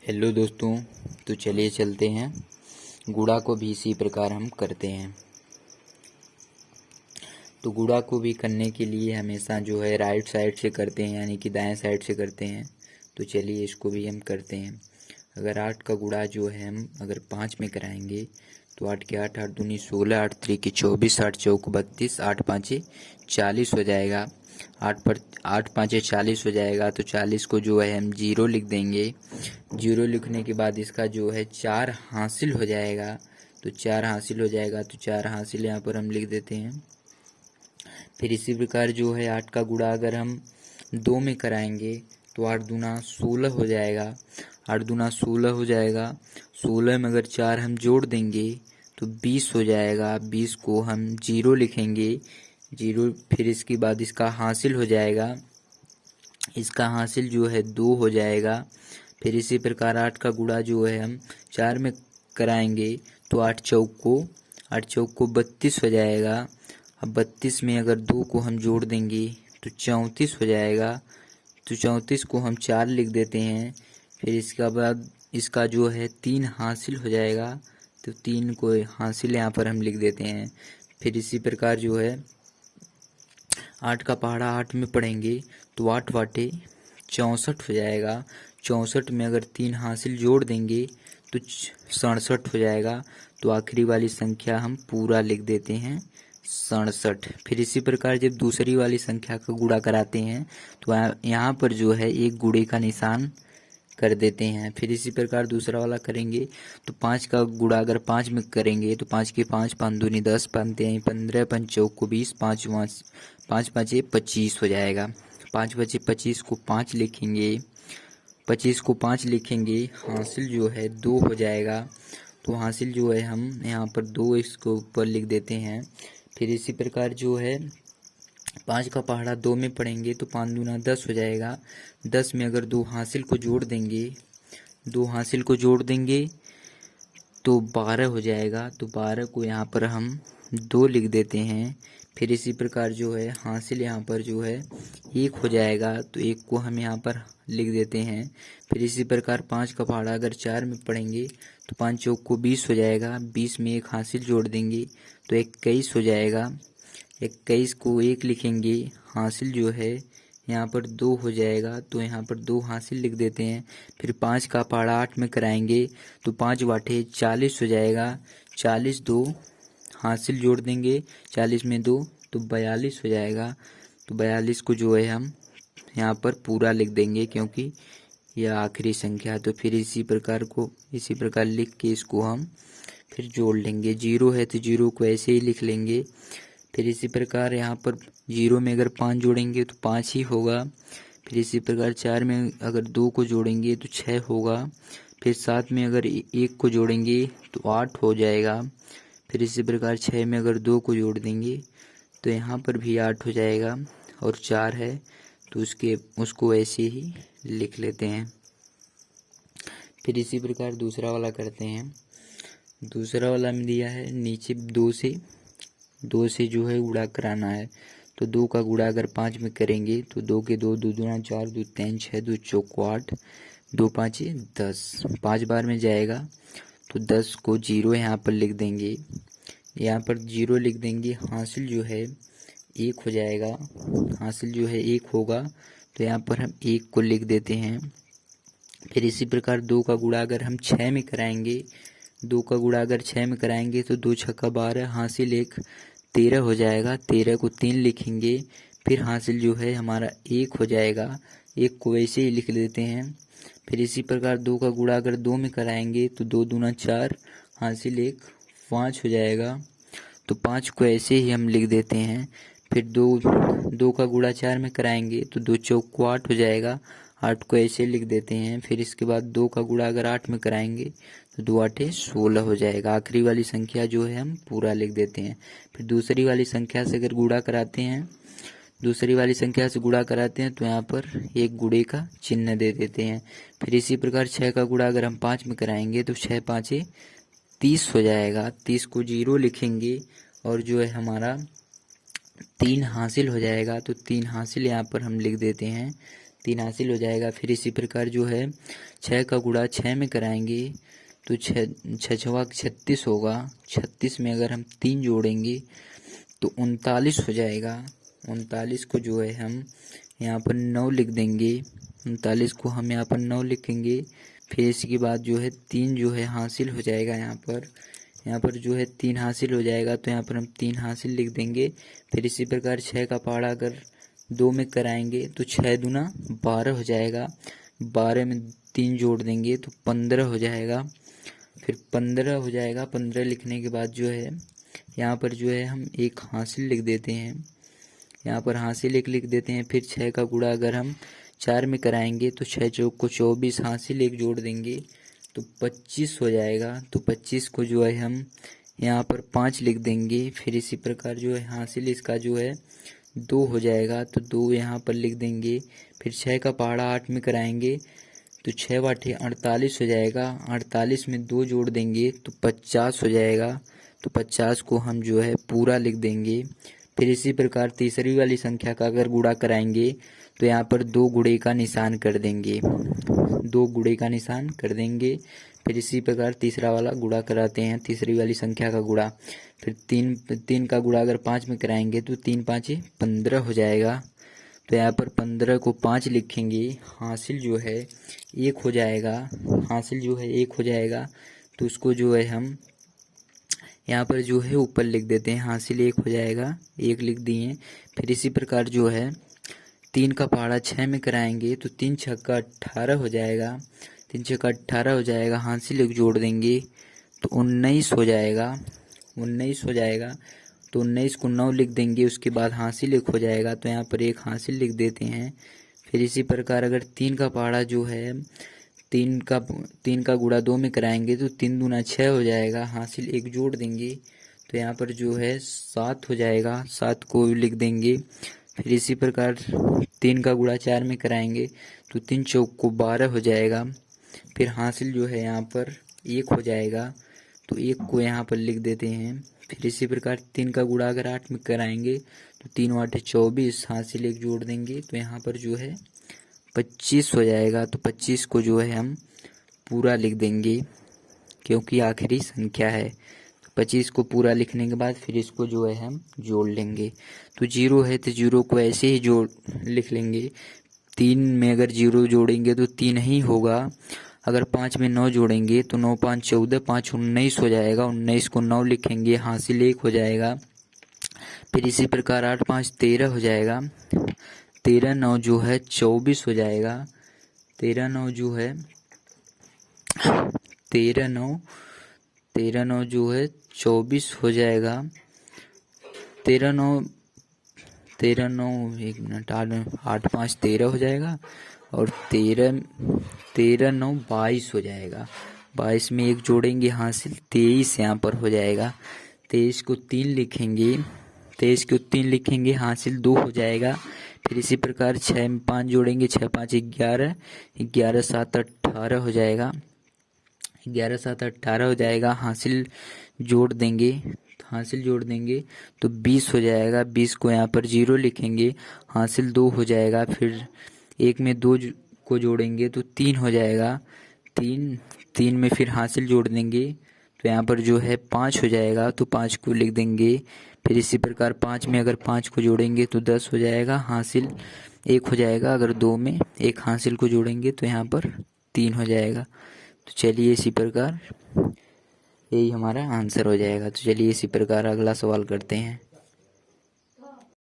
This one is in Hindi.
हेलो दोस्तों, तो चलिए चलते हैं। गुणा को भी इसी प्रकार हम करते हैं। तो गुणा को भी करने के लिए हमेशा जो है राइट साइड से करते हैं, यानी कि दाएं साइड से करते हैं। तो चलिए इसको भी हम करते हैं। अगर 8 का गुणा जो है हम अगर 5 में कराएंगे तो 8 के 8, 8 दूनी 16, 8 त्रिक 24, 8 चौक 32, 8 पाँचे 40 हो जाएगा। 8 पाँचे 40 हो जाएगा। तो 40 को जो है हम 0 लिख देंगे। 0 लिखने के बाद इसका जो है 4 हासिल हो जाएगा। तो 4 हासिल हो जाएगा, तो 4 हासिल यहाँ पर हम लिख देते हैं। फिर इसी प्रकार जो है 8 का गुणा अगर हम 2 में कराएंगे तो 8 दूना 16 हो जाएगा। 8 दूना 16 हो जाएगा। 16 में अगर 4 हम जोड़ देंगे तो 20 हो जाएगा। 20 को हम 0 लिखेंगे। 0 फिर इसके बाद इसका हासिल हो जाएगा। इसका हासिल जो है 2 हो जाएगा। फिर इसी प्रकार 8 का गुणा जो है हम 4 में कराएंगे तो 8 चौक को 32 हो जाएगा। अब 32 में अगर 2 को हम जोड़ देंगे तो 34 हो जाएगा। तो 34 को हम 4 लिख देते हैं। फिर इसके बाद इसका जो है 3 हासिल हो जाएगा। तो 3 को हासिल यहाँ पर हम लिख देते हैं। फिर इसी प्रकार जो है 8 का पहाड़ा 8 में पढ़ेंगे तो 8 वाटे 64 हो जाएगा। 64 में अगर 3 हासिल जोड़ देंगे तो 67 हो जाएगा। तो आखिरी वाली संख्या हम पूरा लिख देते हैं 67। फिर इसी प्रकार जब दूसरी वाली संख्या का गुणा कराते हैं तो यहाँ पर जो है एक गुणे का निशान कर देते हैं। फिर इसी प्रकार दूसरा वाला करेंगे तो 5 का गुणा अगर 5 में करेंगे तो 5 के 5, 5 दूनी 10, 5 तेई 15, 5 चौक को 20, 5 पाँचे 25 हो जाएगा। 5 बचे 25 को 5 लिखेंगे। 25 को 5 लिखेंगे। हासिल जो है 2 हो जाएगा। तो हासिल जो है हम यहाँ पर 2 इसको ऊपर लिख देते हैं। फिर इसी प्रकार जो है 5 का पहाड़ा 2 में पढ़ेंगे तो 5 दूना 10 हो जाएगा। 10 में अगर 2 हासिल को जोड़ देंगे, 2 हासिल को जोड़ देंगे तो 12 हो जाएगा। तो 12 को यहाँ पर हम 2 लिख देते हैं। फिर इसी प्रकार जो है हासिल यहाँ पर जो है 1 हो जाएगा। तो 1 को हम यहाँ पर लिख देते हैं। फिर इसी प्रकार 5 का पहाड़ा अगर 4 में पढ़ेंगे तो 5 चौक को 20 हो जाएगा। 20 में 1 हासिल जोड़ देंगे तो 21 हो जाएगा। 21 को 1 लिखेंगे। हासिल जो है यहाँ पर 2 हो जाएगा। तो यहाँ पर 2 हासिल लिख देते हैं। फिर 5 का पहाड़ा 8 में कराएंगे तो 5 वाटे 40 हो जाएगा। 40 2 हासिल जोड़ देंगे। 40 में 2 तो 42 हो जाएगा। तो 42 को जो है हम यहाँ पर पूरा लिख देंगे, क्योंकि यह आखिरी संख्या है। तो फिर इसी प्रकार लिख के इसको हम फिर जोड़ लेंगे। 0 है तो 0 को ऐसे ही लिख लेंगे। फिर इसी प्रकार यहाँ पर 0 में अगर 5 जोड़ेंगे तो 5 ही होगा। फिर इसी प्रकार 4 में अगर 2 को जोड़ेंगे तो 6 होगा। फिर 7 में अगर 1 को जोड़ेंगे तो 8 हो जाएगा। फिर इसी प्रकार 6 में अगर 2 को जोड़ देंगे तो यहाँ पर भी 8 हो जाएगा। और 4 है तो उसको ऐसे ही लिख लेते हैं। फिर इसी प्रकार दूसरा वाला करते हैं। दूसरा वाला में दिया है नीचे 2 से जो है गुणा कराना है। तो 2 का गुणा अगर 5 में करेंगे तो 2 के 2, 2 दूना 4, 2 तीन 6, 2 चौक को 8, 2 पाँचे 10, 5 बार में जाएगा। तो 10 को 0 यहाँ पर लिख देंगे। यहाँ पर 0 लिख देंगे। हासिल जो है 1 हो जाएगा। हासिल जो है 1 होगा। तो यहाँ पर हम 1 को लिख देते हैं। फिर इसी प्रकार 2 का गुणा अगर हम 6 में कराएंगे, 2 का गुणा अगर 6 में कराएंगे तो 2 छक्का 12, हासिल 1 13 हो जाएगा। 13 को 3 लिखेंगे। फिर हासिल जो है हमारा 1 हो जाएगा। 1 को ऐसे ही लिख देते हैं। फिर इसी प्रकार 2 का गुणा अगर 2 में कराएंगे तो 2 दूना 4, हासिल 1 5 हो जाएगा। तो 5 को ऐसे ही हम लिख देते हैं। फिर 2 का गुणा 4 में कराएंगे तो 2 चौक को 8 हो जाएगा। 8 को ऐसे लिख देते हैं। फिर इसके बाद 2 का गुणा अगर 8 में कराएंगे तो 2 आठे 16 हो जाएगा। आखिरी वाली संख्या जो है हम पूरा लिख देते हैं। फिर दूसरी वाली संख्या से अगर गुणा कराते हैं, तो यहाँ पर एक गुणे का चिन्ह दे देते हैं। फिर इसी प्रकार 6 का गुणा अगर हम 5 में कराएंगे तो 6 पाँचे 30 हो जाएगा। 30 को 0 लिखेंगे और जो है हमारा 3 हासिल हो जाएगा। तो 3 हासिल यहाँ पर हम लिख देते हैं। 3 हासिल हो जाएगा। फिर इसी प्रकार जो है 6 का गुणा 6 में कराएंगे तो 6×6 = 36 होगा। 36 में अगर हम 3 जोड़ेंगे तो 39 हो जाएगा। 39 को जो है हम यहाँ पर 9 लिख देंगे। 39 को हम यहाँ पर 9 लिखेंगे। फिर इसके बाद जो है 3 जो है हासिल हो जाएगा। यहाँ पर जो है 3 हासिल हो जाएगा तो यहाँ पर हम 3 हासिल लिख देंगे। फिर इसी प्रकार 6 का पहाड़ा अगर 2 में कराएंगे तो 6×2 = 12 हो जाएगा। 12 में 3 जोड़ देंगे तो 15 हो जाएगा। फिर 15 हो जाएगा। 15 लिखने के बाद जो है यहाँ पर जो है हम एक हासिल लिख देते हैं। यहाँ पर हासिल एक लिख देते हैं। फिर 6 का गुणा अगर हम 4 में कराएंगे तो 6×4 = 24, हासिल एक जोड़ देंगे तो 25 हो जाएगा। तो 25 को जो है हम यहाँ पर 5 लिख देंगे। फिर इसी प्रकार जो है हासिल इसका जो है 2 हो जाएगा तो 2 यहाँ पर लिख देंगे। फिर 6 का पहाड़ा 8 में कराएंगे तो 6×8 = 48 हो जाएगा। 48 में 2 जोड़ देंगे तो 50 हो जाएगा। तो 50 को हम जो है पूरा लिख देंगे। फिर इसी प्रकार तीसरी वाली संख्या का अगर गुणा कराएंगे तो यहाँ पर 2 गुणे का निशान कर देंगे। 2 गुणे का निशान कर देंगे। फिर इसी प्रकार तीसरा वाला गुणा कराते हैं, तीसरी वाली संख्या का गुणा। फिर 3 का गुणा अगर 5 में कराएंगे तो 3×5 = 15 हो जाएगा। तो यहाँ पर 15 को 5 लिखेंगे। हासिल जो है 1 हो जाएगा। हासिल जो है 1 हो जाएगा तो उसको जो है हम यहाँ पर जो है ऊपर लिख देते हैं। हासिल 1 हो जाएगा, 1 लिख दिए। फिर इसी प्रकार जो है 3 का पहाड़ा 6 में कराएंगे तो 3×6 = 18 हो जाएगा। 3×6 = 18 हो जाएगा। हासिल 1 जोड़ देंगे तो 19 हो जाएगा। 19 हो जाएगा तो 19 को 9 लिख देंगे। उसके बाद हासिल 1 हो जाएगा तो यहाँ पर 1 हासिल लिख देते हैं। फिर इसी प्रकार अगर 3 का पहाड़ा जो है 3 का गुणा 2 में कराएंगे तो 3×2 = 6 हो जाएगा। हासिल 1 जोड़ देंगे तो यहाँ पर जो है 7 हो जाएगा। 7 को लिख देंगे। फिर इसी प्रकार 3 का गुणा 4 में कराएंगे तो 3×4 = 12 हो जाएगा। फिर हासिल जो है यहाँ पर 1 हो जाएगा तो 1 को यहाँ पर लिख देते हैं। फिर इसी प्रकार 3 का गुणा अगर 8 में कराएंगे तो 3×8 = 24, हासिल 1 जोड़ देंगे तो यहाँ पर जो है 25 हो जाएगा। तो 25 को जो है हम पूरा लिख देंगे क्योंकि आखिरी संख्या है। 25 को पूरा लिखने के बाद फिर इसको जो है हम जोड़ लेंगे। तो 0 है तो 0 को ऐसे ही जोड़ लिख लेंगे। 3 में अगर 0 जोड़ेंगे तो 3 ही होगा। अगर 5 में 9 जोड़ेंगे तो 9×5 = 14, 5 × 19 हो जाएगा। 19 को 9 लिखेंगे, हासिल 1 हो जाएगा। फिर इसी प्रकार 8×5 = 13 हो जाएगा। 13×9 जो है 24 हो जाएगा। 13×9 जो है 13×9 जो है 24 हो जाएगा। 13×9 1 मिनट 8×5 = 13 हो जाएगा और 13×9 = 22 हो जाएगा। 22 में 1 जोड़ेंगे, हासिल 23 यहाँ पर हो जाएगा। 23 को 3 लिखेंगे। 23 को 3 लिखेंगे, हासिल 2 हो जाएगा। फिर इसी प्रकार 6 में 5 जोड़ेंगे, 6×5 = 11, 11×7 = 18 हो जाएगा। 11×7 = 18 हो जाएगा। हासिल जोड़ देंगे तो 20 हो जाएगा। 20 को यहाँ पर 0 लिखेंगे, हासिल 2 हो जाएगा। फिर 1 में 2 को जोड़ेंगे तो 3 हो जाएगा। 3 में फिर हासिल जोड़ देंगे तो यहाँ पर जो है 5 हो जाएगा। तो 5 को लिख देंगे। फिर इसी प्रकार 5 में अगर 5 को जोड़ेंगे तो 10 हो जाएगा। हासिल 1 हो जाएगा। अगर 2 में 1 हासिल को जोड़ेंगे तो यहाँ पर 3 हो जाएगा। तो चलिए इसी प्रकार यही हमारा आंसर हो जाएगा। तो चलिए इसी प्रकार अगला सवाल करते हैं।